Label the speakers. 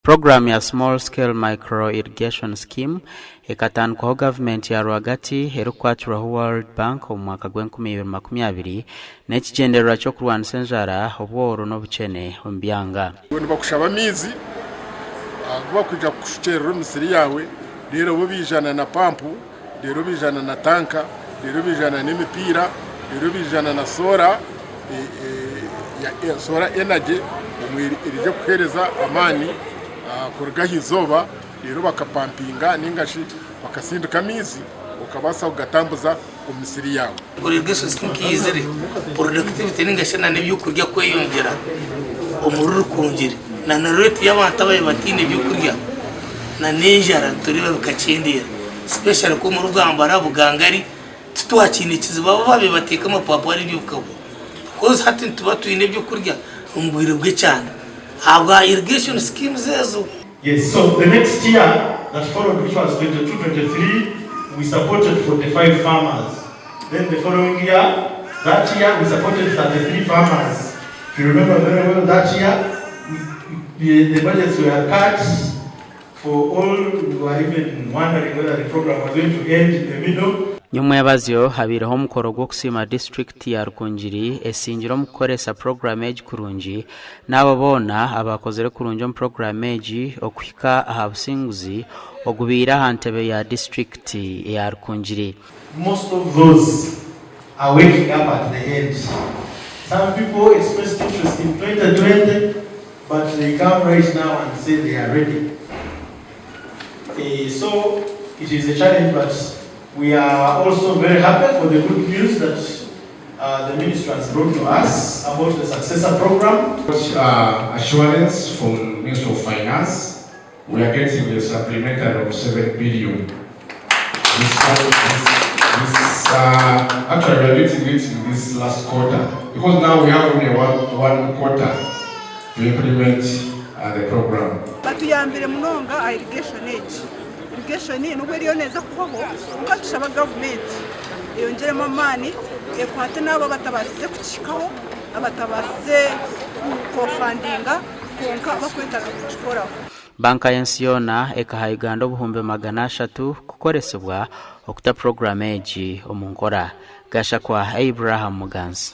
Speaker 1: Program ya Small Scale Micro Irrigation Scheme ekatanwaho Gavumenti ya rwagati herukwaturaho World Bank mu mwaka gw'2020 n'ekigendererwa cyo kurwanisa enjara obworo n'obukene omubyanga.
Speaker 2: Bakushaba amizi bakuja kushukerera emisiri yawe rero bo bijana na pampu rero bijana na tanka rero bijana n'emipira rero bijana na solar solar energy irije kuhereza amani kuruga hizoba rero bakapampinga ningashi bakasinduka amizi ukabasa ugatambuza umisiri yawe.
Speaker 3: Irrigation scheme kizere productivity ningashana n'ibyo kurya kweyongera Rukungiri na rate y'abantu abaye batine ibyo kurya na nejara turi bakacendera special ko mu Rwampara bugangari tutwakinikiza baba babe bateka amapapa ari byukabo because hati tuba tuyine byo kurya umbwire bwe cyane ahabwa irrigation schemes ezo.
Speaker 4: Yes, so the next year that followed, which was 22-23, we supported 45 farmers. Then the following year, that year we supported 33 farmers. If you remember very well, that year the budgets were cut for all who were even wondering whether the program was going to end in the middle.
Speaker 1: Nyuma y'abazyo habiraho mukoro gwo kusima district ya Rukungiri esingiro mukoresa program age kurungi n'ababona abakozere kurungi mu program age okuhika ahabusinguzi ogubira hantebe ya district ya Rukungiri.
Speaker 4: Most of those are waking up at the end. Some people expressed interest in 2020, but they come right now and say they are ready. So it is a challenge, but we are also very happy for the good news that the ministry has brought to us about the successor program.
Speaker 5: Assurance from Ministry of Finance, we are getting a supplementary of 7 billion. Actually, we are getting it in this last quarter because now we have only one quarter to implement the program.
Speaker 6: Batuyambire munonga irrigation age. Irrigation ni nubwo neza kubaho uko tushaba government yongeremo amani ekwate nabo batabasize kuchikaho abatabasize ko fundinga konka bakwitaga kuchikoraho.
Speaker 1: Banka y'ensiyona ekaha Uganda obuhumbi 300 kukoresebwa okuta program egi omunkora gasha kwa Abraham Muganzi.